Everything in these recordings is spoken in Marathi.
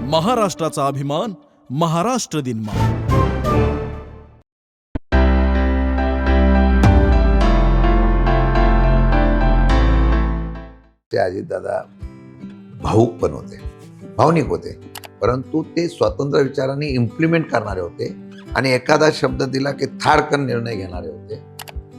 महाराष्ट्राचा अभिमान महाराष्ट्र दिनमा. ते अजितदादा भावुक पण होते, भावनिक होते, परंतु ते स्वतंत्र विचाराने इम्प्लिमेंट करणारे होते आणि एखादा शब्द दिला की थाडकन निर्णय घेणारे होते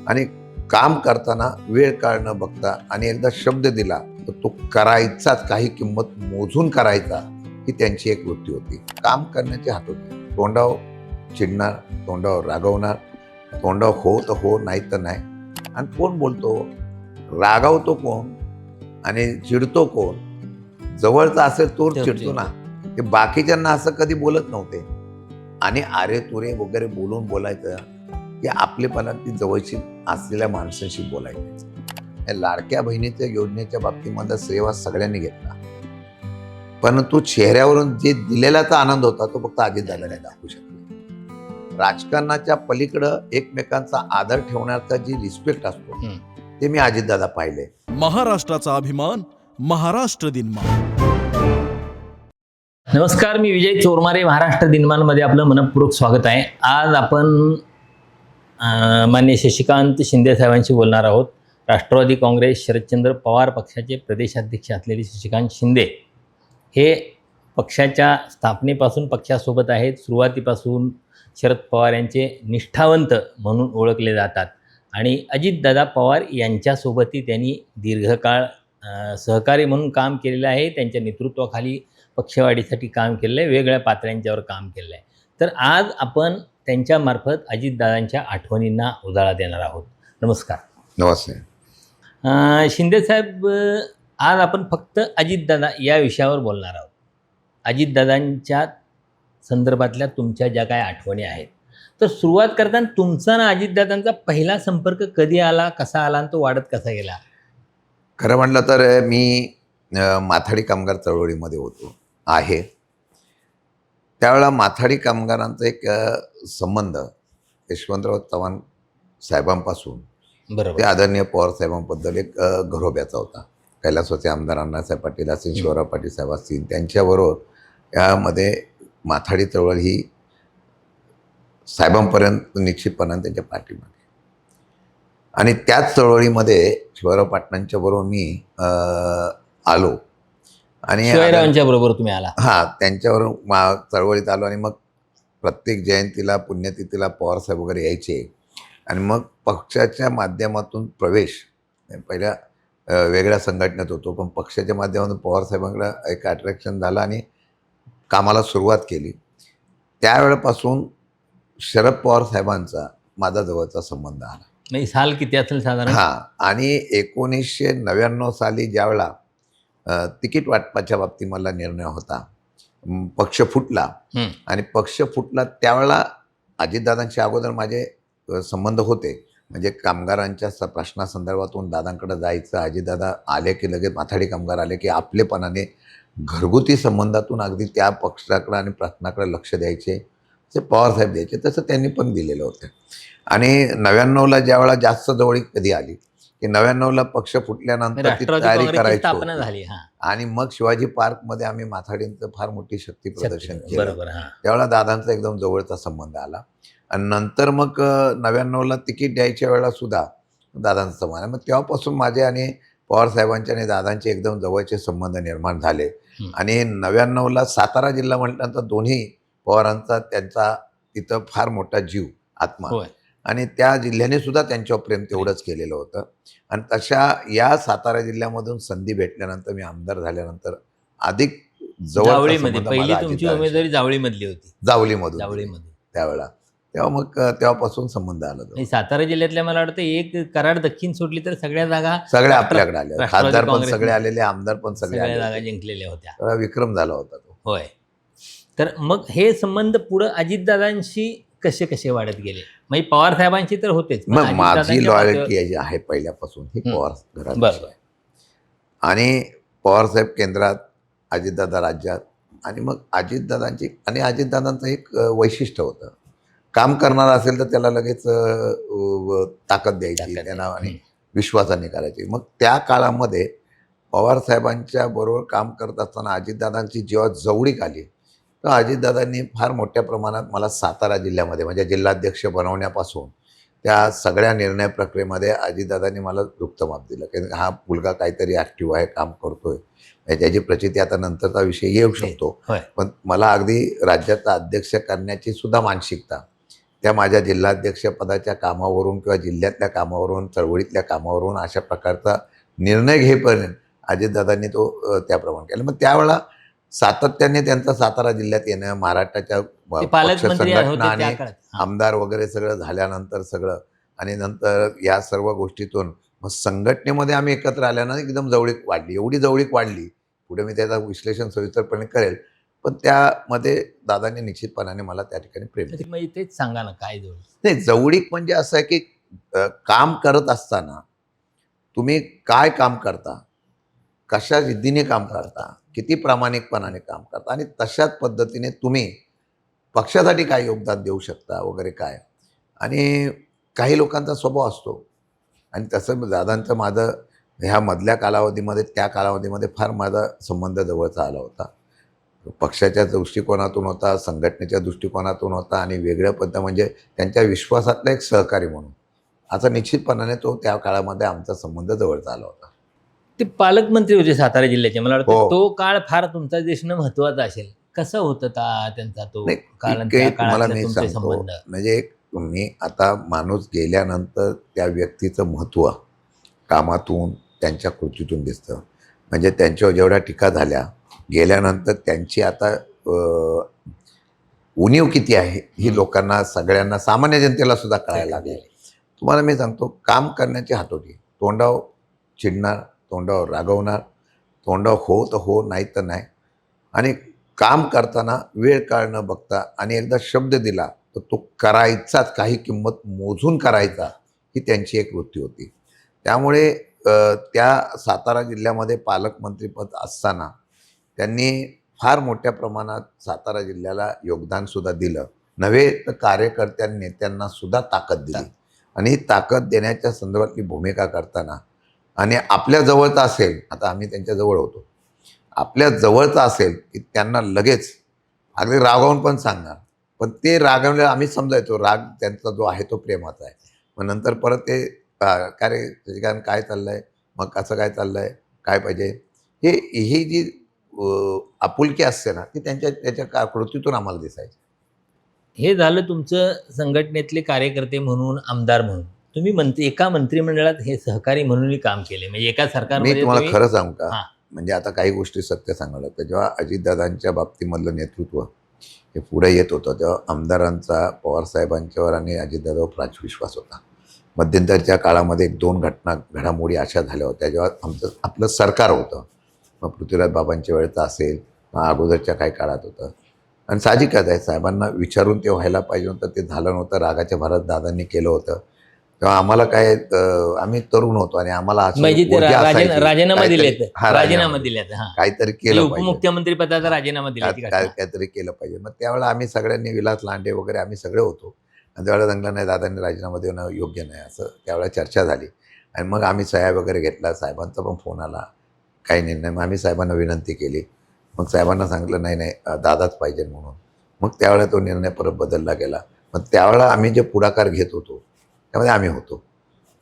आणि काम करताना वेळ काळ न बघता आणि एकदा शब्द दिला तर तो करायचाच, काही किंमत मोजून करायचा, ही त्यांची एक वृत्ती होती. काम करण्याची हात होती. तोंडावर चिडणार, तोंडावर रागवणार, तोंडावर हो तर हो, नाही तर नाही. आणि कोण बोलतो, रागावतो कोण आणि चिडतो कोण? जवळचा असेल तो चिडतो ना. ते बाकीच्यांना असं कधी बोलत नव्हते आणि अरे तुरे वगैरे बोलून बोलायचं की आपलेपणा ती जवळची असलेल्या माणसांशी बोलायचं. लाडक्या बहिणीच्या योजनेच्या बाबतीमध्ये सेवा सगळ्यांनी घेतला, परंतु चेहऱ्यावरून जे दिलेल्याचा आनंद होता तो फक्त अजितदादाने दाखवू शकले. राजकारणाच्या पलीकडं एकमेकांचा आदर ठेवण्याचा जी रिस्पेक्ट असतो ते मी अजितदादा पाहिले. महाराष्ट्राचा अभिमान महाराष्ट्र दिनमा. नमस्कार, मी विजय चोरमारे. महाराष्ट्र दिनमानमध्ये आपलं मनपूर्वक स्वागत आहे. आज आपण माननीय शशिकांत शिंदे साहेबांशी बोलणार आहोत. राष्ट्रवादी काँग्रेस शरदचंद्र पवार पक्षाचे प्रदेशाध्यक्ष असलेले शशिकांत शिंदे हे पक्षाच्या स्थापनेपासून पक्षासोबत आहेत. सुरुवातीपासून शरद पवार यांचे निष्ठावंत म्हणून ओळखले जातात आणि अजितदादा पवार यांच्यासोबतही त्यांनी दीर्घकाळ सहकारी म्हणून काम केलेलं आहे. त्यांच्या नेतृत्वाखाली पक्षवाढीसाठी काम केलेलं आहे, वेगवेगळ्या पातळ्यांच्यावर काम केलेलं आहे. तर आज आपण त्यांच्यामार्फत अजितदादांच्या आठवणींना उजाळा देणार आहोत. नमस्कार. नमस्ते. शिंदेसाहेब, आज आपण फक्त अजितदादा या विषयावर बोलणार आहोत. अजितदादांच्या संदर्भातल्या तुमच्या ज्या काय आठवणी आहेत, तर सुरुवात करताना तुमचा ना अजितदादांचा पहिला संपर्क कधी आला, कसा आला आणि तो वाढत कसा गेला? खरं म्हटलं तर मी माथाडी कामगार चळवळीमध्ये आहे. त्यावेळेला माथाडी कामगारांचा एक संबंध यशवंतराव चव्हाण साहेबांपासून ते आदरणीय पवार साहेबांबद्दल एक घरोब्याचा होता. कैलासवासी आमदार अण्णासाहेब पाटील असतील, शिवराव पाटील साहेब असतील, त्यांच्याबरोबर यामध्ये माथाडी चळवळ ही साहेबांपर्यंत निश्चितपणाने त्यांच्या पाठीमागे. आणि त्याच चळवळीमध्ये शिवराव पाटलांच्या बरोबर मी आलो आणि शिवाजीरावांच्या बरोबर तुम्ही आला? हां, त्यांच्यावर चळवळीत आलो आणि मग प्रत्येक जयंतीला पुण्यतिथीला पवारसाहेब वगैरे यायचे आणि मग पक्षाच्या माध्यमातून प्रवेश, पहिल्या वेगळ्या संघटनेत होतो पण पक्षाच्या माध्यमातून पवारसाहेबांकडे एक अट्रॅक्शन झालं आणि कामाला सुरुवात केली. त्यावेळेपासून शरद पवार साहेबांचा माझा जवळचा संबंध आला. नाही, साल किती असेल साधारण? हां, आणि 1999 साली ज्यावेळेला तिकीट वाटपाच्या बाबतीत मला निर्णय होता, पक्ष फुटला आणि पक्ष फुटला त्यावेळेला अजितदादांच्या अगोदर माझे संबंध होते. म्हणजे कामगारांच्या प्रश्नासंदर्भातून दादांकडे जायचं. अजितदादा आले की लगेच माथाडी कामगार आले की आपलेपणाने घरगुती संबंधातून अगदी त्या पक्षाकडे आणि प्रश्नाकडे लक्ष द्यायचे, ते पवारसाहेब द्यायचे. तसं त्यांनी पण दिलेलं होतं. आणि 99ला ज्यावेळेला जास्त जवळीक कधी आली की 99ला पक्ष फुटल्यानंतर ती तयारी करायची झाली आणि मग शिवाजी पार्कमध्ये आम्ही माथाडींचं फार मोठी शक्ती प्रदर्शन केलं. बरोबर. त्यावेळेला दादांचा एकदम जवळचा संबंध आला आणि नंतर मग 99ला तिकीट द्यायच्या वेळेला सुद्धा दादांचा संबंध. मग तेव्हापासून माझे आणि पवारसाहेबांचे आणि दादांचे एकदम जवळचे संबंध निर्माण झाले. आणि 99ला सातारा जिल्हा म्हटल्यानंतर दोन्ही पवारांचा त्यांचा तिथं फार मोठा जीव, आत्मा, आणि त्या जिल्ह्याने सुद्धा त्यांच्यावर प्रेम तेवढंच केलेलं होतं. आणि तशा या सातारा जिल्ह्यामधून संधी भेटल्यानंतर मी आमदार झाल्यानंतर अधिक जावळीमध्ये पहिली तुमची उमेदवारी जावळीमधली होती? जावळीमधून त्यावेळेला. तेव्हा मग तेव्हापासून संबंध आला. सातारा जिल्ह्यातल्या मला वाटतं एक कराड दक्षिण सोडली तर सगळ्या आपल्याकडे आल्या. खासदार पण सगळे आलेले, आमदार पण सगळ्या जागा जिंकलेल्या होत्या. विक्रम झाला होता तो. होय. तर मग हे संबंध पुढे अजितदादांशी कसे कसे वाढत गेले? म्हणजे पवार साहेबांची तर होतेच, मग माझी लॉयल्टी आहे पहिल्यापासून ही पवार घरात आणि पवारसाहेब केंद्रात, अजितदादा राज्यात. आणि मग अजितदादांचं एक वैशिष्ट्य होतं, काम करणारा असेल तर त्याला लगेच ताकद द्यायची त्यांना आणि विश्वासाने करायची. मग त्या काळामध्ये पवारसाहेबांच्या बरोबर काम करत असताना अजितदादांची जेव्हा जवळीक आली तर अजितदादांनी फार मोठ्या प्रमाणात मला सातारा जिल्ह्यामध्ये म्हणजे जिल्हाध्यक्ष बनवण्यापासून त्या सगळ्या निर्णय प्रक्रियेमध्ये अजितदादांनी मला दुःख माप दिलं की हा मुलगा काहीतरी ॲक्टिव्ह आहे, काम करतोय. त्याची प्रचिती आता नंतरचा विषय येऊ शकतो. होय. पण मला अगदी राज्याचा अध्यक्ष करण्याची सुद्धा मानसिकता त्या माझ्या जिल्हाध्यक्ष पदाच्या कामावरून किंवा जिल्ह्यातल्या कामावरून, चळवळीतल्या कामावरून अशा प्रकारचा निर्णय घेईपर्यंत अजितदादांनी तो त्याप्रमाणे केला. मग त्यावेळेला सातत्याने त्यांचा सातारा जिल्ह्यात येणं, महाराष्ट्राच्या ते पक्ष पालकमंत्री संघटना होते त्या आणि काळात. हां. आमदार वगैरे सगळं झाल्यानंतर सगळं आणि नंतर या सर्व गोष्टीतून मग संघटनेमध्ये आम्ही एकत्र आल्यानं एकदम जवळीक वाढली. एवढी जवळीक वाढली, पुढे मी त्याचं विश्लेषण सविस्तरपणे करेल. पण त्यामध्ये दादांनी निश्चितपणाने मला त्या ठिकाणी प्रेम दिलं. मग तेच सांगा ना काय जवळ. नाही, जवळीक म्हणजे असं आहे की काम करत असताना तुम्ही काय काम करता, कशा जिद्दीने काम करता, किती प्रामाणिकपणाने काम करता आणि तशाच पद्धतीने तुम्ही पक्षासाठी काय योगदान देऊ शकता वगैरे काय. आणि काही लोकांचा स्वभाव असतो आणि तसं दादांचं माझं ह्या मधल्या कालावधीमध्ये त्या कालावधीमध्ये फार माझा संबंध जवळचा आला होता. पक्षाच्या दृष्टिकोनातून होता, संघटनेच्या दृष्टिकोनातून होता आणि वेगळ्या पद्धत म्हणजे त्यांच्या विश्वासातला एक सहकारी म्हणून आता निश्चितपणाने तो त्या काळामध्ये आमचा संबंध जवळचा आला होता. ते पालकमंत्री होते सातारा जिल्ह्याचे. मला वाटतं हो. तो काळ फार तुमचा देशनं महत्वाचा असेल. कसा होता त्यांचा तो नाही, काळ आणि इतके त्या तुम्हाला काळातले मी तुमचे सांगतो संबंध? म्हणजे मी आता माणूस गेल्यानंतर त्या व्यक्तीचं महत्त्व कामातून त्यांच्या कृतीतून दिसतं. म्हणजे त्यांच्यावर जेवढ्या टीका झाल्या गेल्यानंतर त्यांची आता उणीव किती आहे ही लोकांना सगळ्यांना सामान्य जनतेला सुद्धा कळायला लागली. तुम्हाला मी सांगतो काम करण्याची हातोटी, तोंडावर चिडणार, तोंडावर रागवणार, तोंडावर हो तर हो, नाही तर नाही. आणि काम करताना वेळ काळ न बघता आणि एकदा शब्द दिला तर तो करायचाच, काही किंमत मोजून करायचा, ही त्यांची एक वृत्ती होती. त्यामुळे त्या सातारा जिल्ह्यामध्ये पालकमंत्रीपद असताना त्यांनी फार मोठ्या प्रमाणात सातारा जिल्ह्याला योगदानसुद्धा दिलं. नव्हे तर कार्यकर्त्यांनी नेत्यांना सुद्धा ताकद दिली आणि ही ताकद देण्याच्या संदर्भातली भूमिका करताना आणि आपल्या जवळचा असेल, आता आम्ही त्यांच्या जवळ होतो, आपल्या जवळचा असेल की त्यांना लगेच अगदी रागावून पण सांगणार. पण ते रागावले आम्ही समजायचो राग त्यांचा जो आहे तो प्रेमाचा आहे. मग नंतर परत ते काय रे त्याच्याकडे काय चाललं आहे, मग कसं काय चाललं आहे, काय पाहिजे, ही जी आपुलकी असते ना ती त्याच्या कृतीतून आम्हाला दिसायची. हे झालं तुमचं संघटनेतले कार्यकर्ते म्हणून, आमदार म्हणून. तुम्ही एका मंत्रिमंडळात हे सहकारी म्हणूनही काम केले. म्हणजे एका मी सरकारमध्ये तुम्हाला तुम्ही- खरं सांगू का, हां. म्हणजे आता काही गोष्टी सत्य सांगायला लागतं. जेव्हा अजितदादांच्या बाबतीमधलं नेतृत्व हे पुढे येत होतं तेव्हा आमदारांचा पवारसाहेबांच्यावर आणि अजितदादावर प्राचविश्वास होता. मध्यंतरच्या काळामध्ये 1-2 घडामोडी अशा झाल्या होत्या जेव्हा आपलं सरकार होतं. मग पृथ्वीराज बाबांच्या वेळेचं असेल, मग अगोदरच्या काही काळात होतं. आणि साहजिकच आहे, साहेबांना विचारून ते व्हायला पाहिजे होतं, ते झालं नव्हतं. रागाच्या भरात दादांनी केलं होतं. तेव्हा आम्हाला काय आम्ही तरुण होतो आणि आम्हाला असं म्हणजे ते ऊर्जा असायची. राजीनामा काहीतरी- दिलेत. हां, राजीनामा दिलेत. हां. काहीतरी केलं पाहिजे, उपमुख्यमंत्री पदाचा राजीनामा दिला ती घटना. काहीतरी केलं पाहिजे. मग त्यावेळेला आम्ही सगळ्यांनी विलास लांडे वगैरे आम्ही सगळे होतो आणि त्यावेळेला सांगलं नाही दादांनी राजीनामा देणं योग्य नाही, असं त्यावेळेला चर्चा झाली. आणि मग आम्ही सह्या वगैरे घेतला, साहेबांचा पण फोन आला, काही निर्णय. मग आम्ही साहेबांना विनंती केली. मग साहेबांना सांगितलं नाही नाही दादाच पाहिजे म्हणून. मग त्यावेळेला तो निर्णय परत बदलला गेला. मग त्यावेळेला आम्ही जे पुढाकार घेत होतो त्यामध्ये आम्ही होतो.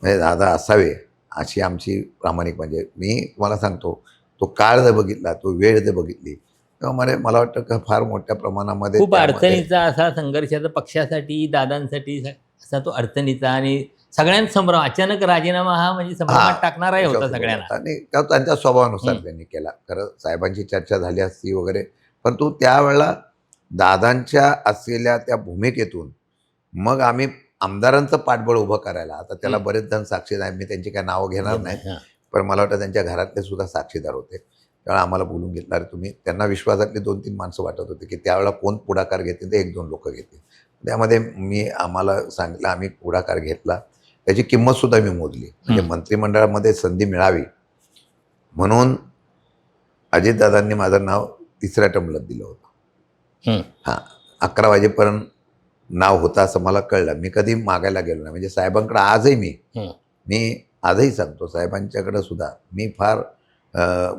म्हणजे दादा असावे अशी आमची प्रामाणिक, म्हणजे मी तुम्हाला सांगतो तो काळ जर बघितला, तो वेळ जर बघितली तेव्हा मला वाटतं का फार मोठ्या प्रमाणामध्ये खूप त्यामध्ये- अडचणीचा असा संघर्षाचा पक्षासाठी, दादांसाठी असा तो अडचणीचा आणि सगळ्यांसमोर अचानक राजीनामा हा म्हणजे संभ्रमात टाकणाराही होता सगळ्यांना. आणि त्यांच्या स्वभावानुसार त्यांनी केला. खरं साहेबांची चर्चा झाली असती वगैरे, परंतु त्यावेळेला दादांच्या असलेल्या त्या भूमिकेतून मग आम्ही आमदारांचं पाठबळ उभं करायला, आता त्याला बरेच जण साक्षीदार आहेत, मी त्यांची काय नावं घेणार नाही, हां. पण मला वाटतं त्यांच्या घरातले सुद्धा साक्षीदार होते. त्यावेळेला आम्हाला बोलून घेतलं, अरे तुम्ही, त्यांना विश्वासातली 2-3 माणसं वाटत होती की त्यावेळेला कोण पुढाकार घेतील, ते 1-2 लोक घेतील. त्यामध्ये आम्हाला सांगितलं, आम्ही पुढाकार घेतला, त्याची किंमतसुद्धा मी मोजली. म्हणजे मंत्रिमंडळामध्ये संधी मिळावी म्हणून अजितदादांनी माझं नाव 3ऱ्या टर्मला दिलं होतं. हां, 11 वाजेपर्यंत नाव होतं असं मला कळलं. मी कधी मागायला गेलो नाही. म्हणजे साहेबांकडे आजही मी आजही सांगतो साहेबांच्याकडं सुद्धा मी फार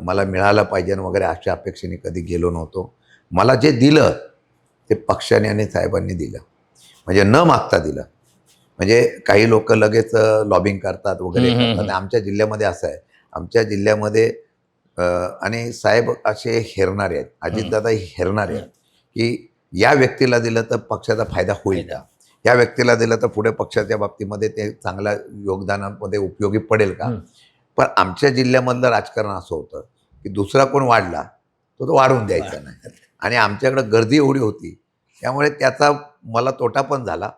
मला मिळालं पाहिजे वगैरे अशा अपेक्षेने कधी गेलो नव्हतो. मला जे दिलं ते पक्षाने आणि साहेबांनी दिलं, म्हणजे न मागता दिलं. म्हणजे काही लोक लगेच लॉबिंग करतात वगैरे करतात. आणि आमच्या जिल्ह्यामध्ये असं आहे, आमच्या जिल्ह्यामध्ये आणि साहेब असे हेरणारे आहेत, अजितदादा हेरणारे आहेत की या व्यक्तीला दिलं तर पक्षाचा फायदा होईल का, या व्यक्तीला दिलं तर पुढे पक्षाच्या बाबतीमध्ये ते चांगल्या योगदानामध्ये उपयोगी पडेल का. पण आमच्या जिल्ह्यामधलं राजकारण असं होतं की दुसरा कोण वाढला तो वाढवून द्यायचा नाही. आणि आमच्याकडे गर्दी एवढी होती त्यामुळे त्याचा मला तोटा पण झाला.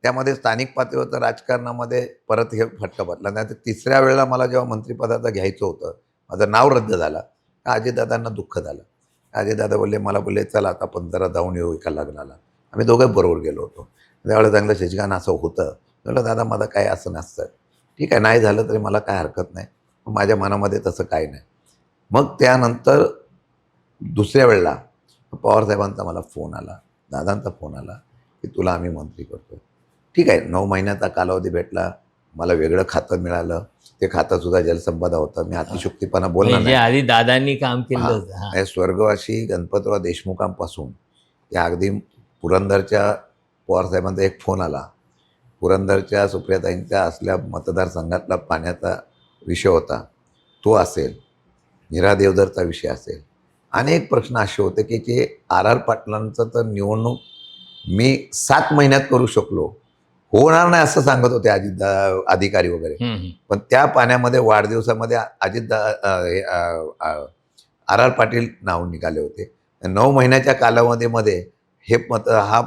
त्यामध्ये स्थानिक पातळीवरचं राजकारणामध्ये परत हे फटका बसला. नाही तर तिसऱ्या वेळेला मला जेव्हा मंत्रिपदाचं घ्यायचं होतं, माझं नाव रद्द झालं, अजितदादांना दुःख झालं. अजितदादा बोलले, मला बोलले चला आता आपण जरा जाऊन येऊ एका लग्नाला. आम्ही दोघं बरोबर गेलो होतो. त्यावेळेला चांगलं शशिकांत असं होतं. म्हटलं दादा माझं काय असं नसतं, ठीक आहे नाही झालं तरी मला काय हरकत नाही, माझ्या मनामध्ये तसं काय नाही. मग त्यानंतर दुसऱ्या वेळेला पवारसाहेबांचा मला फोन आला, दादांचा फोन आला की तुला आम्ही मंत्री करतो. ठीक आहे, 9 महिन्याचा कालावधी भेटला, मला वेगळं खातं मिळालं, ते खातंसुद्धा जलसंपदा होतं. मी अतिशुक्तीपणा बोलणार म्हणजे नाही. आधी दादांनी काम केलं होतं. हे स्वर्गवासी गणपतराव देशमुखांपासून त्या अगदी पुरंदरच्या पवारसाहेबांचा एक फोन आला. पुरंदरच्या सुप्रियाताईंच्या असल्या मतदारसंघातला पाण्याचा विषय होता तो असेल, नीरा देवधरचा विषय असेल, अनेक प्रश्न असे होते की जे आर पाटलांचं तर निवडणूक मी 7 महिन्यात करू शकलो, होणार नाही असं सांगत होते अधिकारी वगैरे. पण त्या पाण्यामध्ये वाढदिवसामध्ये आर आर पाटील नाव निघाले होते. 9 महिन्याच्या कालावधीमध्ये हे मत हा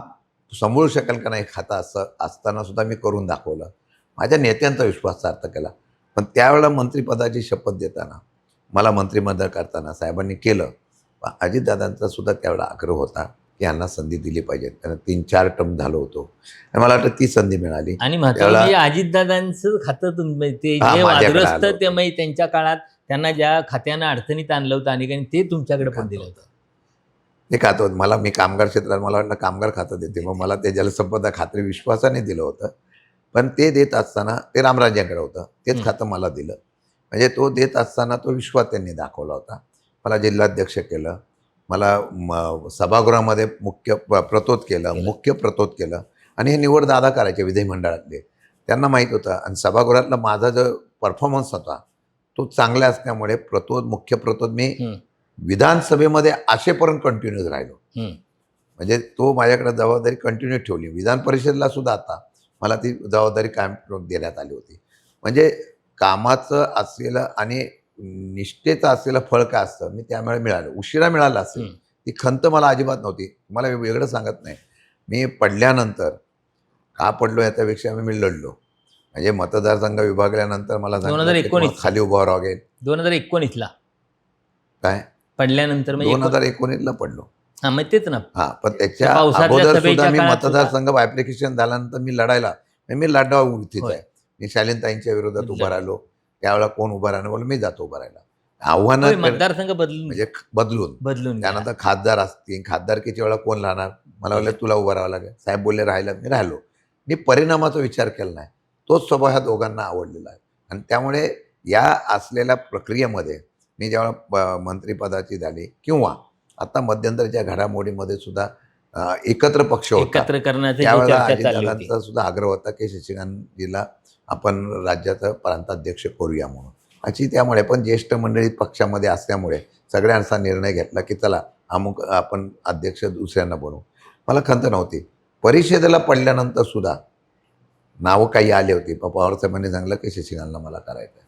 सांभाळू शकेल का नाही खाता असं असताना सुद्धा मी करून दाखवलं. माझ्या नेत्यांचा विश्वास सार्थ केला. पण त्यावेळेला मंत्रिपदाची शपथ देताना, मला मंत्रिमंडळ करताना साहेबांनी केलं. अजितदादांचा सुद्धा त्यावेळेला आग्रह होता की यांना संधी दिली पाहिजे. त्यांना 3-4 टर्म झालो होतो आणि मला वाटतं ती संधी मिळाली. आणि महत्त्वाचं म्हणजे अजितदादांचं खातं ते जे वादग्रस्त ते म्हणजे त्यांच्या काळात त्यांना ज्या खात्यानं अडचणीत आणलं होतं आणि ते तुमच्याकडे पण दिलं होतं. ते खातं मला, मी कामगार क्षेत्रात, मला वाटलं कामगार खातं देते, मग मला ते जलसंपदा खात्री विश्वासाने दिलं होतं. पण ते देत असताना ते रामराज्याकडे होतं, तेच खातं मला दिलं. म्हणजे तो देत असताना तो विश्वास त्यांनी दाखवला होता. मला जिल्हाध्यक्ष केलं, मला सभागृहामध्ये मुख्य प्रतोद केलं आणि हे निवड दादा करायचे विधिमंडळातले. त्यांना माहीत होतं आणि सभागृहातला माझा जो परफॉर्मन्स होता तो चांगला असल्यामुळे मुख्य प्रतोद मी विधानसभेमध्ये असेपर्यंत कंटिन्यूज राहिलो. म्हणजे तो माझ्याकडे जबाबदारी कंटिन्यू ठेवली. विधान परिषदेला सुद्धा आता मला ती जबाबदारी कायम देण्यात आली होती. म्हणजे कामाचं असलेलं आणि निष्ठेचं असलेलं फळ काय असतं मी त्यामुळे मिळालं. उशिरा मिळालं असेल, ती खंत मला अजिबात नव्हती. मला वेगळं सांगत नाही. मी पडल्यानंतर का पडलो याच्यापेक्षा मी लढलो. म्हणजे मतदारसंघ विभागल्यानंतर मला 2019 खाली उभं राहावं लागेल. 2019ला काय पडल्यानंतर 2019ला पडलो. हां मग तेच ना. हां, पण त्याच्या अगोदर सुद्धा मी मतदारसंघ बायप्लिकेशन झाल्यानंतर मी लढावं इच्छित आहे. मी शालीनताईंच्या विरोधात उभं राहिलो. त्यावेळेला कोण उभं राहणं बोल, मी जातो उभं राहायला. आव्हानं मतदारसंघ बदलून म्हणजे बदलून त्यानंतर खासदार असतील, खासदारकीच्या वेळेला कोण राहणार, मला बोलले तुला उभं राहावं लागेल. साहेब बोलले राहिलं, मी राहिलो. मी परिणामाचा विचार केला नाही. तोच स्वभाव ह्या दोघांना आवडलेला आहे. आणि त्यामुळे या असलेल्या प्रक्रियेमध्ये मी जेव्हा मंत्रिपदाची झाली किंवा आता मध्यंतरीच्या घडामोडीमध्ये सुद्धा एकत्र पक्ष होता, एकत्र करण्याचा त्यावेळेला अजितदादांचा सुद्धा आग्रह होता की शशिकांतजीला आपण राज्याचं प्रांताध्यक्ष करूया म्हणून. अशी त्यामुळे पण ज्येष्ठ मंडळी पक्षामध्ये असल्यामुळे सगळ्यांचा निर्णय घेतला की चला अमुक आपण अध्यक्ष दुसऱ्यांना बनवू. मला खंत नव्हती. परिषदेला पडल्यानंतर सुद्धा नावं काही आली होती. पवारसाहेबांनी सांगितलं की शशिकांतला मला करायचं.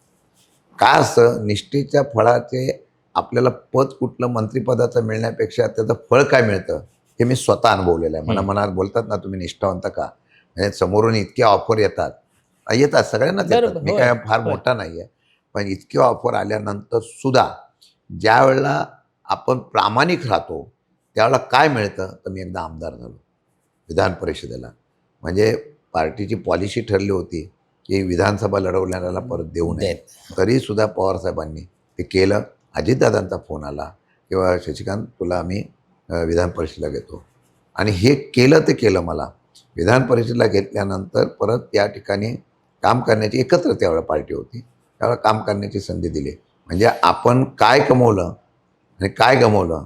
का असं निष्ठेच्या फळाचे आपल्याला पद कुठलं मंत्रिपदाचं मिळण्यापेक्षा त्याचं फळ काय मिळतं हे मी स्वतः अनुभवलेलं आहे. मला मनात बोलतात ना तुम्ही निष्ठावंत का, म्हणजे समोरून इतके ऑफर येतात सगळ्यांनाच येतात. मी काय फार मोठा नाही आहे, पण इतके ऑफर आल्यानंतर सुद्धा ज्या वेळेला आपण प्रामाणिक राहतो त्यावेळेला काय मिळतं, तर मी एकदा आमदार झालो विधान परिषदेला. म्हणजे पार्टीची पॉलिसी ठरली होती की विधानसभा लढवणाऱ्याला परत देऊ नये, तरीसुद्धा पवारसाहेबांनी ते केलं. अजितदादांचा फोन आला किंवा शशिकांत तुला आम्ही विधान परिषदेला घेतो, आणि हे केलं. मला विधान परिषदेला घेतल्यानंतर परत त्या ठिकाणी काम करण्याची एकत्र त्यावेळेला पार्टी होती, त्यावेळेला काम करण्याची संधी दिली. म्हणजे आपण काय कमवलं आणि काय गमवलं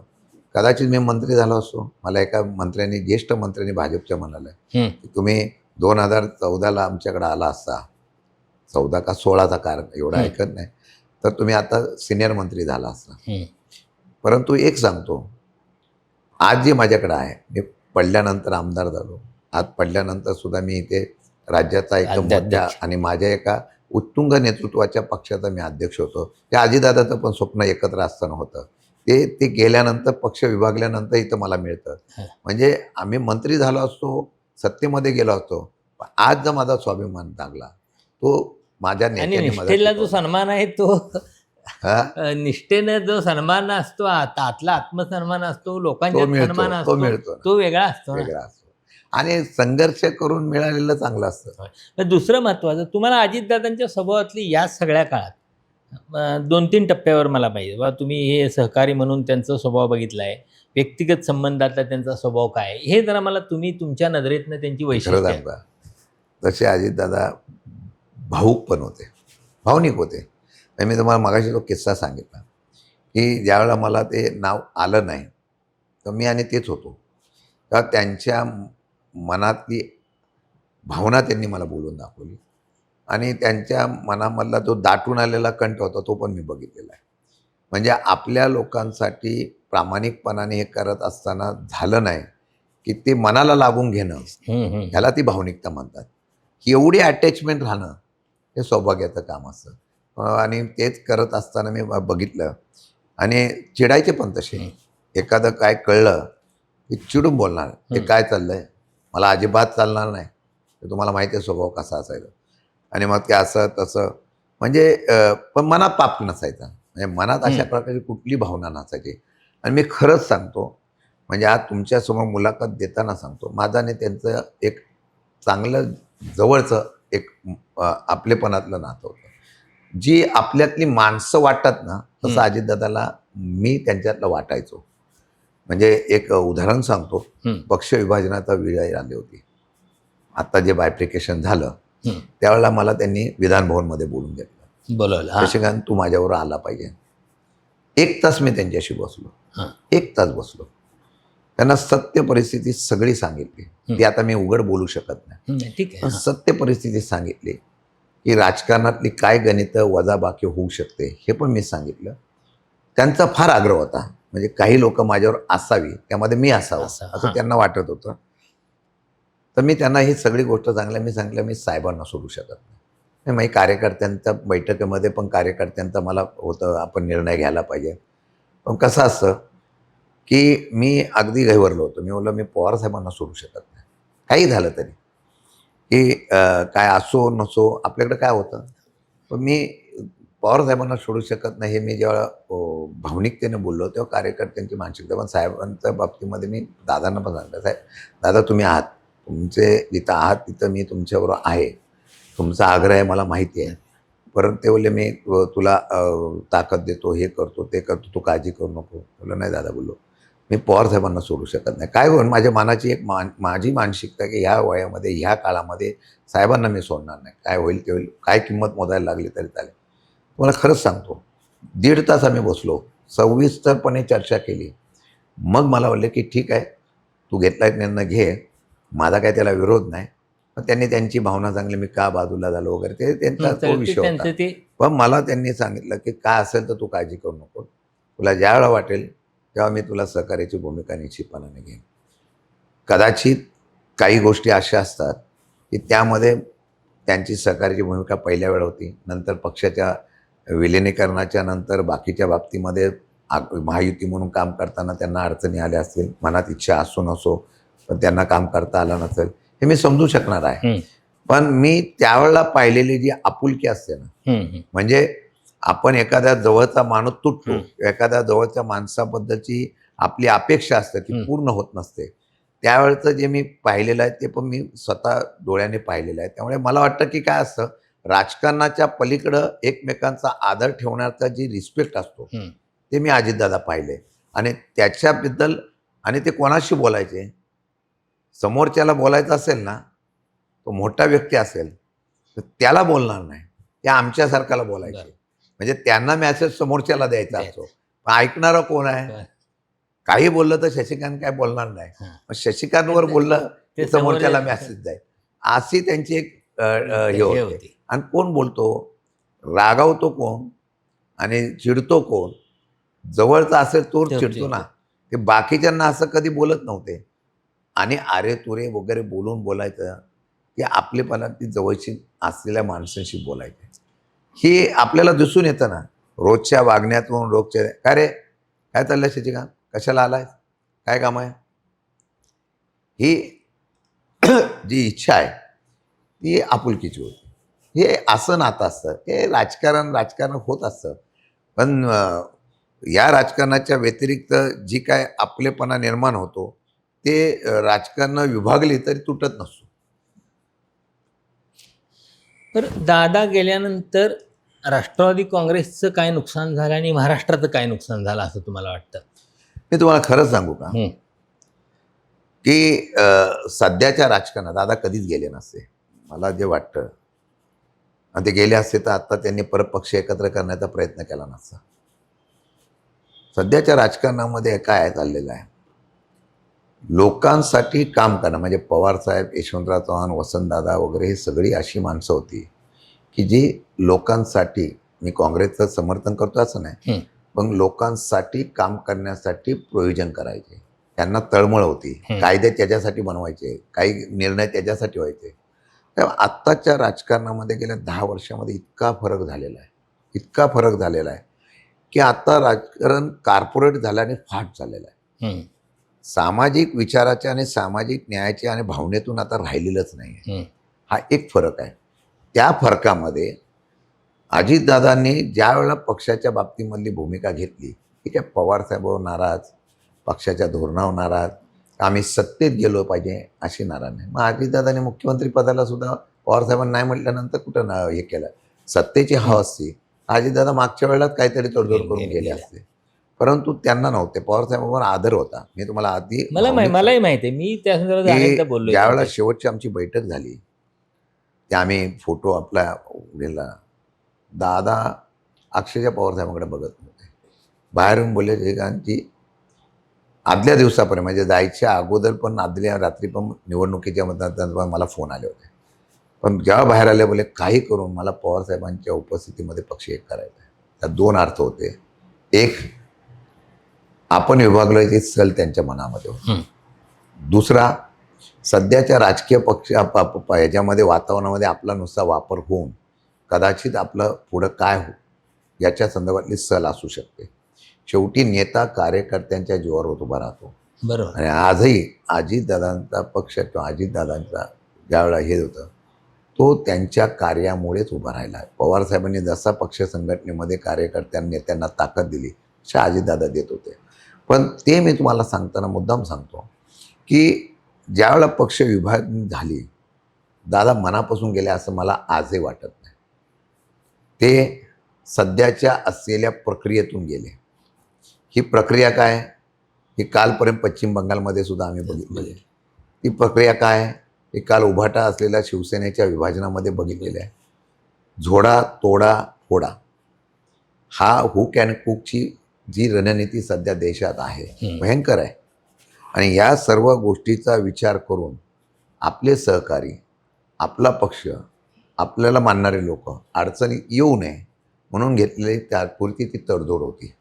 कदाचित मी मंत्री झालो असतो. मला एका मंत्र्यांनी, ज्येष्ठ मंत्र्यांनी भाजपच्या म्हणाले की तुम्ही 2014ला आमच्याकडे आला असता, 14 का 16चा कारण एवढं ऐकत नाही, तर तुम्ही आता सिनियर मंत्री झाला असता. परंतु एक सांगतो, आज जे माझ्याकडे आहे, मी पडल्यानंतर आमदार झालो, आज पडल्यानंतर सुद्धा मी इथे राज्याचा एक मोठ्या आणि माझ्या एका उत्तुंग नेतृत्वाच्या पक्षाचा मी अध्यक्ष होतो. त्या अजितदादाचं पण स्वप्न एकत्र असताना होतं. ते गेल्यानंतर, पक्ष विभागल्यानंतर इथं मला मिळतं. म्हणजे आम्ही मंत्री झालो असतो, सत्तेमध्ये गेलो असतो, आज जर माझा स्वाभिमान लागला, तो माझ्या नेत्याने निष्ठेला जो सन्मान आहे तो, निष्ठेने जो सन्मान असतो, आतला आत्मसन्मान असतो, लोकांचा सन्मान असतो, मिळतो, तो वेगळा असतो. आणि संघर्ष करून मिळालेलं चांगलं असतं. दुसरं महत्वाचं, तुम्हाला अजितदादांच्या स्वभावातली या सगळ्या काळात 2-3 टप्प्यावर मला पाहिजे बा, तुम्ही हे सहकारी म्हणून त्यांचा स्वभाव बघितला आहे, व्यक्तिगत संबंधातला त्यांचा स्वभाव काय, हे जरा मला तुम्ही तुमच्या नजरेतनं त्यांची वैशिष्ट्य. तसे अजितदादा भाऊक पण होते, भावनिक होते. मी तुम्हाला मगाशी तो किस्सा सांगितला की ज्यावेळेला मला ते नाव आलं नाही, तर मी आणि तेच होतो, तर त्यांच्या मनातली भावना त्यांनी मला बोलून दाखवली आणि त्यांच्या मनामधला जो दाटून आलेला कंठ होता तो पण मी बघितलेला आहे. म्हणजे आपल्या लोकांसाठी प्रामाणिकपणाने हे करत असताना झालं नाही की ते मनाला लागून घेणं, ह्याला ती भावनिकता म्हणतात. की एवढी अटॅचमेंट राहणं हे सौभाग्याचं काम असतं. आणि तेच करत असताना मी बघितलं. आणि चिडायचे पण तसे, एखादं काय कळलं की चिडून बोलणार, ते काय चाललंय, मला अजिबात चालणार नाही, तर तुम्हाला माहिती आहे स्वभाव कसा असायचा. आणि मग ते असं तसं, म्हणजे पण मनात पाप नसायचा, म्हणजे मनात अशा प्रकारची कुठली भावना नसायची. आणि मी खरंच सांगतो, म्हणजे आज तुमच्यासमोर मुलाखत देताना सांगतो, माझं आणि त्यांचं एक चांगलं जवळचं एक आपलेपणातलं नातं होतं. जी आपल्यातली माणसं वाटतात ना, तसं अजितदादाला मी त्यांच्यातलं वाटायचो. म्हणजे एक उदाहरण सांगतो, पक्ष विभाजनाचा वेळ आली होती, आता जे बायफ्रिकेशन झालं त्यावेळेला मला त्यांनी विधान भवनमध्ये बोलून घेतलं, बोलवलं, शशिकांत तू माझ्यावर आला पाहिजे. 1 तास मी त्यांच्याशी बसलो, 1 तास बसलो, त्यांना सत्य परिस्थिती सगळी सांगितली. ती आता मी उघड बोलू शकत नाही, ठीक आहे, सत्य परिस्थिती सांगितली की राजकारणातली काय गणितं वजाबाकी होऊ शकते हे पण मी सांगितलं. त्यांचा फार आग्रह होता, म्हणजे काही लोक माझ्यावर असावी, त्यामध्ये मी असावं असं त्यांना वाटत होतं. तर मी त्यांना ही सगळी गोष्ट मी सांगितलं मी साहेबांना सोडू शकत नाही. मग कार्यकर्त्यांच्या बैठकीमध्ये पण कार्यकर्त्यांचा मला होतं, आपण निर्णय घ्यायला पाहिजे. पण कसं असतं की मी अगदी घाईवरलो होतो. मी बोललो मी पवार साहेबांना सोडू शकत नाही, काही झालं तरी, की काय असो नसो, आपल्याकडे काय होतं. पण मी पवार साहेबांना सोडू शकत नाही हे मी जेव्हा भावनिकतेने बोललो तेव्हा कार्यकर्त्यांची मानसिकता. पण साहेबांच्या बाबतीमध्ये मी दादांना पण सांगितलं, साहेब दादा तुम्ही आहात, तुमचे जिथं आहात तिथं मी तुमच्याबरोबर आहे, तुमचा आग्रह आहे मला माहिती आहे. परत ते बोलले मी तुला ताकद देतो, हे करतो ते करतो, तू काळजी करू नको. बोललो नाही दादा, बोललो मी पवार साहेबांना सोडू शकत नाही. काय होईल, माझ्या मनाची एक माझी मानसिकता की ह्या वयामध्ये ह्या काळामध्ये साहेबांना मी सोडणार नाही, काय होईल ते होईल, काय किंमत मोजायला लागली तरी चालेल. तुम्हाला खरंच सांगतो, 1.5 तास आम्ही बसलो, सविस्तरपणे चर्चा केली. मग मला बोलले की ठीक आहे, तू घेतलाय निर्णय घे, माझा काय त्याला विरोध नाही. पण त्यांनी त्यांची भावना सांगली, मी का बाजूला झालो वगैरे, ते त्यांचा तो विषय होता. पण मला त्यांनी सांगितलं की काय असेल तर तू काळजी करू नको, तुला ज्या वेळा वाटेल तेव्हा मी तुला सहकार्याची भूमिका निश्चितपणाने घेईन. कदाचित काही गोष्टी अशा असतात की त्यामध्ये त्यांची सहकार्याची भूमिका पहिल्या वेळ होती, नंतर पक्षाच्या विलिनीकरणाच्या नंतर बाकीच्या बाबतीमध्ये महायुती म्हणून काम करताना त्यांना अडचणी आल्या असतील, मनात इच्छा असो नसो, पण त्यांना काम करता आलं नसेल, हे मी समजू शकणार आहे. पण मी त्यावेळेला पाहिलेली जी आपुलकी असते ना, म्हणजे आपण एखाद्या जवळचा माणूस तुटतो, एखाद्या जवळच्या माणसाबद्दलची आपली अपेक्षा असते ती पूर्ण होत नसते, त्यावेळेचं जे मी पाहिलेलं आहे ते पण मी स्वतः डोळ्याने पाहिलेलं आहे. त्यामुळे मला वाटतं की काय असतं, राजकारणाच्या पलीकडं एकमेकांचा आदर ठेवण्याचा जी रिस्पेक्ट असतो ते मी अजितदादा पाहिले. आणि त्याच्याबद्दल, आणि ते कोणाशी बोलायचे, समोरच्याला बोलायचं असेल ना, तो मोठा व्यक्ती असेल तर त्याला बोलणार नाही, त्या आमच्यासारख्याला बोलायचे. म्हणजे त्यांना मॅसेज समोरच्याला द्यायचा असतो, पण ऐकणारा कोण आहे, काही बोललं तर शशिकांत काय बोलणार नाही, हां. मग शशिकांतवर बोललं ते ते समोरच्याला समोर- मेसेज जाईल, अशी त्यांची एक हे हे होते. होती. आणि कोण बोलतो, रागावतो कोण आणि चिडतो कोण, जवळचा असेल तो तो चिडतो ना. चिडतो. ते बाकीच्यांना असं कधी बोलत नव्हते. आणि आरे तुरे वगैरे बोलायचं, की आपलेपणा ती जवळची असलेल्या माणसांशी बोलायचे. हे आपल्याला दिसून येतं ना रोजच्या वागण्यातून, रोजच्या काय रे काय चाललंय शशिकांत, कशाला आलाय, काय काम आहे, ही जी इच्छा आहे ती आपुलकीची होती. हे असं नातं असतं, हे राजकारण होत असतं. पण या राजकारणाच्या व्यतिरिक्त जी काय आपलेपणा निर्माण होतो ते राजकारण विभागली तरी तुटत नसतो. तर दादा गेल्यानंतर राष्ट्रवादी काँग्रेसचं काय नुकसान झालं आणि महाराष्ट्राचं काय नुकसान झालं असं तुम्हाला वाटतं? मी तुम्हाला खरं सांगू का, हं. की सध्याच्या राजकारणात दादा कधीच गेले नसते मला जे वाटतं. आणि ते गेले असते तर आता त्यांनी परत पक्ष एकत्र करण्याचा प्रयत्न केला नसता. सध्याच्या राजकारणामध्ये काय चाललेलं आहे, लोकांसाठी काम करणं म्हणजे पवारसाहेब, यशवंतराव चव्हाण, वसंतदादा वगैरे ही सगळी अशी माणसं होती की जी लोकांसाठी, मी काँग्रेसचं समर्थन करतो असं नाही, हं. पण लोकांसाठी काम करण्यासाठी प्रयोजन करायचे. त्यांना तळमळ होती, कायदे त्याच्यासाठी बनवायचे, काही निर्णय त्याच्यासाठी व्हायचे. तेव्हा आत्ताच्या राजकारणामध्ये गेल्या 10 वर्षामध्ये इतका फरक झालेला आहे की आता राजकारण कॉर्पोरेट झाल्याने फाट झालेलं आहे. हं. सामाजिक विचाराच्या आणि सामाजिक न्यायाच्या आणि भावनेतून आता राहिलेलंच नाही. हं. हा एक फरक आहे. त्या फरकामध्ये अजितदादांनी ज्या वेळेला पक्षाच्या बाबतीमधली भूमिका घेतली, ठीक आहे, पवारसाहेबांवर नाराज, पक्षाच्या धोरणावर नाराज, आम्ही सत्तेत गेलो पाहिजे अशी नाराज नाही. मग अजितदादांनी मुख्यमंत्री पदाला सुद्धा पवारसाहेबांना नाही म्हटल्यानंतर कुठं हे केलं, सत्तेची हवा असती, अजितदादा मागच्या वेळेलाच काहीतरी तडजोड करून गेले असते. परंतु त्यांना नव्हते, पवारसाहेबांवर आदर होता. मी तुम्हाला आधी मलाही माहिती आहे, मी त्या संदर्भात अनेकदा बोललो. ज्यावेळेला शेवटची आमची बैठक झाली, ते आम्ही फोटो आपला गेला, दादा अक्षरशः पवारसाहेबांकडे बघत नव्हते. बाहेरून बोलले श्रीकांतजी, आदल्या दिवसापर्यंत म्हणजे जायच्या अगोदर पण आदल्या रात्री पण निवडणुकीच्या मतदानात मला फोन आले होते. पण जेव्हा बाहेर आले बोले काही करून मला पवारसाहेबांच्या उपस्थितीमध्ये पक्ष एक करायचा आहे. त्यात 2 अर्थ होते. एक, आपण विभागलोय ते सल त्यांच्या मनामध्ये होतं. दुसरा, सध्याच्या राजकीय पक्ष याच्यामध्ये वातावरणामध्ये आपला नुसता वापर होऊन कदाचित आपलं पुढं काय हो याच्या संदर्भातली सल असू शकते. शेवटी नेता कार्यकर्त्यांच्या जीवावर उभा राहतो. बरोबर. आणि आजही अजितदादांचा पक्ष किंवा अजितदादांचा ज्यावेळेला हे होतं तो त्यांच्या कार्यामुळेच उभा राहिला आहे. पवारसाहेबांनी जसा पक्ष संघटनेमध्ये कार्यकर्त्यांना, नेत्यांना ताकद दिली तशा अजितदादा देत होते. पण ते मी तुम्हाला सांगताना मुद्दाम सांगतो की ज्यावेळेला पक्ष विभागणी झाली, दादा मनापासून गेले असं मला आजही वाटत नाही. ते सध्याच्या असलेल्या प्रक्रियेतून गेले. ही प्रक्रिया काय, ही कालपर्यंत पश्चिम बंगालमध्ये सुद्धा आम्ही बघितलेली आहे. ती प्रक्रिया काय, ही काल उभाटा असलेल्या शिवसेनेच्या विभाजनामध्ये बघितलेली आहे. झोडा तोडा फोडा, हा हुक अँड कुकची जी रणनीती सध्या देशात आहे भयंकर आहे. आणि या सर्व गोष्टीचा विचार करून आपले सहकारी, आपला पक्ष, आपल्याला मानणारे लोक अडचणी येऊ नये म्हणून घेतलेली तात्पुरती ती तडजोड होती.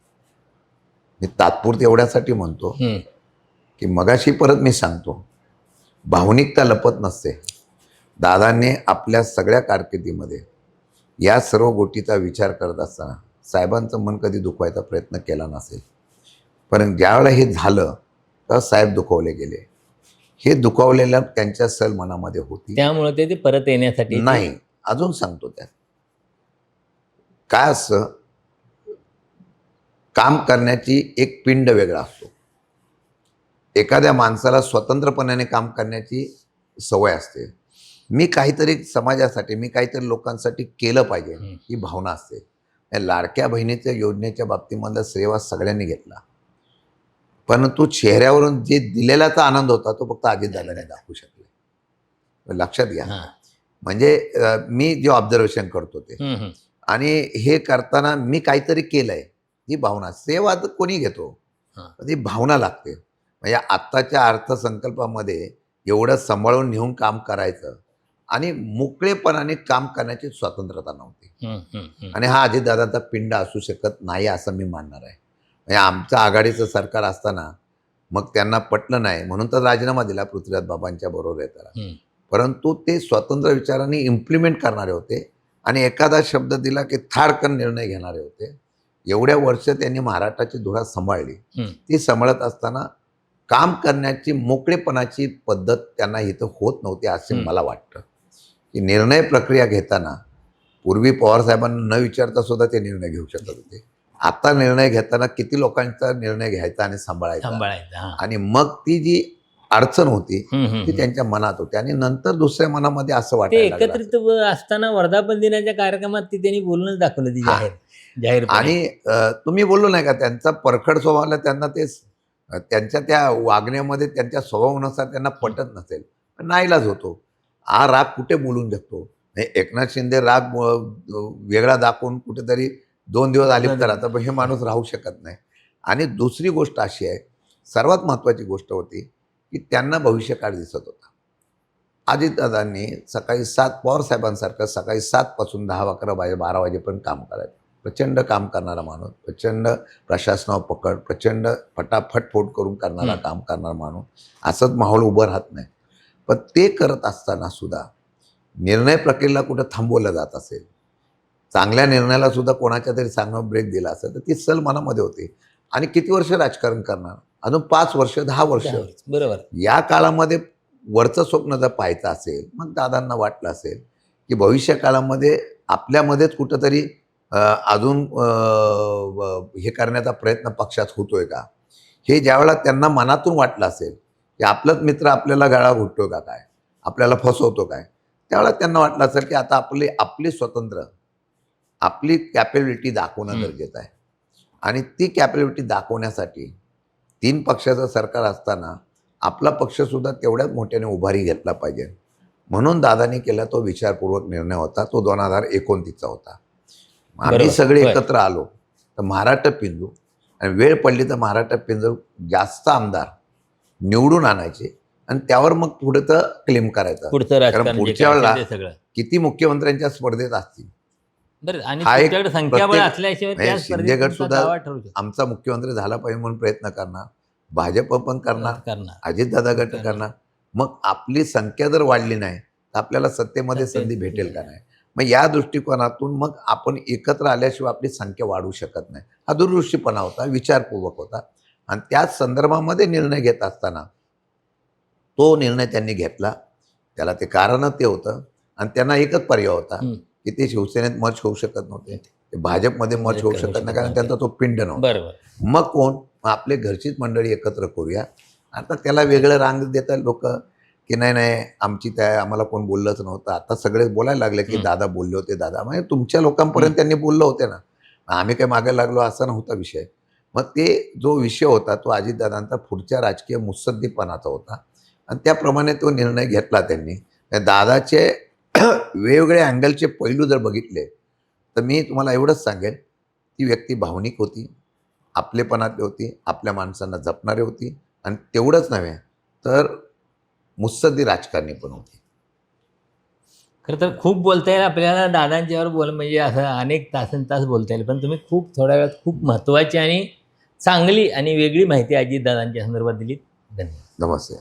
मी तात्पुरती एवढ्यासाठी म्हणतो की मगाशी परत मी सांगतो, भावनिकता लपत नसते. दादांनी आपल्या सगळ्या कारकिर्दीमध्ये या सर्व गोष्टीचा विचार करत असताना साहेबांचं मन कधी दुखवायचा प्रयत्न केला नसेल. पण ज्यावेळेला हे झालं तर साहेब दुखावले गेले. हे दुखावलेल्या त्यांच्या सल मनामध्ये होती. त्यामुळे ते परत येण्यासाठी नाही, अजून सांगतो त्यात काय असं, काम करण्याची एक पिंड वेगळा असतो. एखाद्या माणसाला स्वतंत्रपणाने काम करण्याची सवय असते. मी काहीतरी समाजासाठी, मी काहीतरी लोकांसाठी केलं पाहिजे ही भावना असते. लाडक्या बहिणीच्या योजनेच्या बाबतीमधला श्रेय सगळ्यांनी घेतला, परंतु चेहऱ्यावरून जे दिलेल्याचा आनंद होता तो फक्त अजितदादाने दाखवू शकले. लक्षात घ्या. म्हणजे मी जे ऑब्झर्वेशन करतो ते, आणि हे करताना मी काहीतरी केलंय ही भावना, सेवा तर कोणी घेतो. ती भावना लागते. म्हणजे आत्ताच्या अर्थसंकल्पामध्ये एवढं सांभाळून नेऊन काम करायचं आणि मोकळेपणाने काम करण्याची स्वतंत्रता नव्हती. आणि हा अजितदादांचा पिंड असू शकत नाही असं मी मानणार आहे. म्हणजे आमचं आघाडीचं सरकार असताना मग त्यांना पटलं नाही म्हणून तर राजीनामा दिला पृथ्वीराज बाबांच्या बरोबर येताना. परंतु ते स्वतंत्र विचाराने इम्प्लिमेंट करणारे होते आणि एखादा शब्द दिला की थाडकन निर्णय घेणारे होते. एवढ्या वर्ष त्यांनी महाराष्ट्राची धुरा सांभाळली. ती सांभाळत असताना काम करण्याची मोकळेपणाची पद्धत त्यांना इथं होत नव्हती असे मला वाटतं. की निर्णय प्रक्रिया घेताना पूर्वी पवारसाहेबांना न विचारता सुद्धा ते निर्णय घेऊ शकत होते. आता निर्णय घेताना किती लोकांचा निर्णय घ्यायचा आणि सांभाळायचा आणि मग ती जी अडचण होती ती त्यांच्या मनात होती आणि नंतर दुसऱ्या मनामध्ये असं ते वाटायला लागलं. एकत्रित असताना वर्धापन दिनाच्या कार्यक्रमात ती त्यांनी बोलूनच दाखवलं ती जाहीर. आणि तुम्ही बोललो नाही का त्यांचा परखड स्वभावाला त्यांना ते त्यांच्या त्या वागण्यामध्ये त्यांच्या स्वभावानुसार त्यांना पटत नसेल नाईलाज होतो. हा राग कुठे बोलून शकतो. एकनाथ शिंदे राग वेगळा दाखवून कुठेतरी 2 दिवस अलिप्त राहतात पण हे माणूस राहू शकत नाही. आणि दुसरी गोष्ट अशी आहे, सर्वात महत्त्वाची गोष्ट होती की त्यांना भविष्यकाळ दिसत होता. अजितदादांनी सकाळी 7 पवारसाहेबांसारखं सकाळी 7 पासून 10-11 वाजे 12 वाजेपर्यंत काम करायचं. प्रचंड काम करणारा माणूस, प्रचंड प्रशासनावर पकड, प्रचंड फटाफट फोड करून करणारा काम करणारा माणूस, असंच माहोल उभं राहत नाही. पण ते करत असताना सुद्धा निर्णय प्रक्रियेला कुठं थांबवलं जात असेल, चांगल्या निर्णयाला सुद्धा कोणाच्या तरी चांगला ब्रेक दिला असेल तर ती सल मनामध्ये होती. आणि किती वर्ष राजकारण करणार, अजून 5 वर्ष 10 वर्ष. बरोबर. या काळामध्ये वरचं स्वप्न जर पाहायचं असेल मग दादांना वाटलं असेल की भविष्य काळामध्ये आपल्यामध्येच कुठंतरी अजून हे करण्याचा प्रयत्न पक्षात होतोय का, हे ज्यावेळेला त्यांना मनातून वाटलं असेल की आपलाच मित्र आपल्याला गाळा घुटतोय का काय, आपल्याला फसवतो काय, त्यावेळेला त्यांना वाटलं असेल की आता आपली स्वतंत्र आपली कॅपेबिलिटी दाखवणं गरजेचं आहे. आणि ती कॅपेबिलिटी दाखवण्यासाठी 3 पक्षाचं सरकार असताना आपला पक्षसुद्धा तेवढ्याच मोठ्याने उभारी घेतला पाहिजे. म्हणून दादांनी केला तो विचारपूर्वक निर्णय होता, तो 2029चा होता. आम्ही सगळे एकत्र आलो तर महाराष्ट्र पिंजू आणि वेळ पडली तर महाराष्ट्र पिंजू जास्त आमदार निवडून आणायचे आणि त्यावर मग पुढे तर क्लेम करायचं. कारण पुढच्या वेळेला किती मुख्यमंत्र्यांच्या स्पर्धेत असतील. शिंदेगड सुद्धा आमचा मुख्यमंत्री झाला पाहिजे म्हणून प्रयत्न करणार, भाजप पण करणार, अजितदादा गट करणार. मग आपली संख्या जर वाढली नाही तर आपल्याला सत्तेमध्ये संधी भेटेल का नाही. मग या दृष्टिकोनातून मग आपण एकत्र आल्याशिवाय आपली संख्या वाढू शकत नाही. हा दूरदृष्टीपणा होता, विचारपूर्वक होता. आणि त्याच संदर्भामध्ये निर्णय घेत असताना तो निर्णय त्यांनी घेतला. त्याला ते कारणच ते होतं आणि त्यांना एकच पर्याय होता की ते शिवसेनेत मर्ज होऊ शकत नव्हते, ते भाजपमध्ये मर्ज होऊ शकत नाही कारण त्यांचा तो पिंड नव्हता. मग कोण, आपले घरचीच मंडळी एकत्र करूया. आता त्याला वेगळं रांग देतात लोक की नाही आमची त्या आम्हाला कोण बोललंच नव्हतं. आता सगळे बोलायला लागले की दादा बोलले होते, दादा म्हणजे तुमच्या लोकांपर्यंत त्यांनी बोललं होते ना, आम्ही काय मागे लागलो असा नव्हता विषय. मग ते जो विषय होता तो अजितदादांचा पुढच्या राजकीय मुत्सद्दीपणाचा होता आणि त्याप्रमाणे तो निर्णय घेतला त्यांनी. दादाचे वेगवेगळ्या अँगलचे पैलू जर बघितले तर मी तुम्हाला एवढंच सांगेन, ती व्यक्ती भावनिक होती, आपलेपणातली होती, आपल्या माणसांना जपणारी होती आणि तेवढंच नव्हे तर मुत्सद्दी राजकारणी पण होती. खरं तर खूप बोलता येईल आपल्याला दादांच्यावर म्हणजे असं अनेक तास बोलता येईल, पण तुम्ही खूप थोड्या वेळात खूप महत्त्वाची आणि चांगली आणि वेगळी माहिती अजितदादांच्या संदर्भात दिली. धन्यवाद. नमस्ते.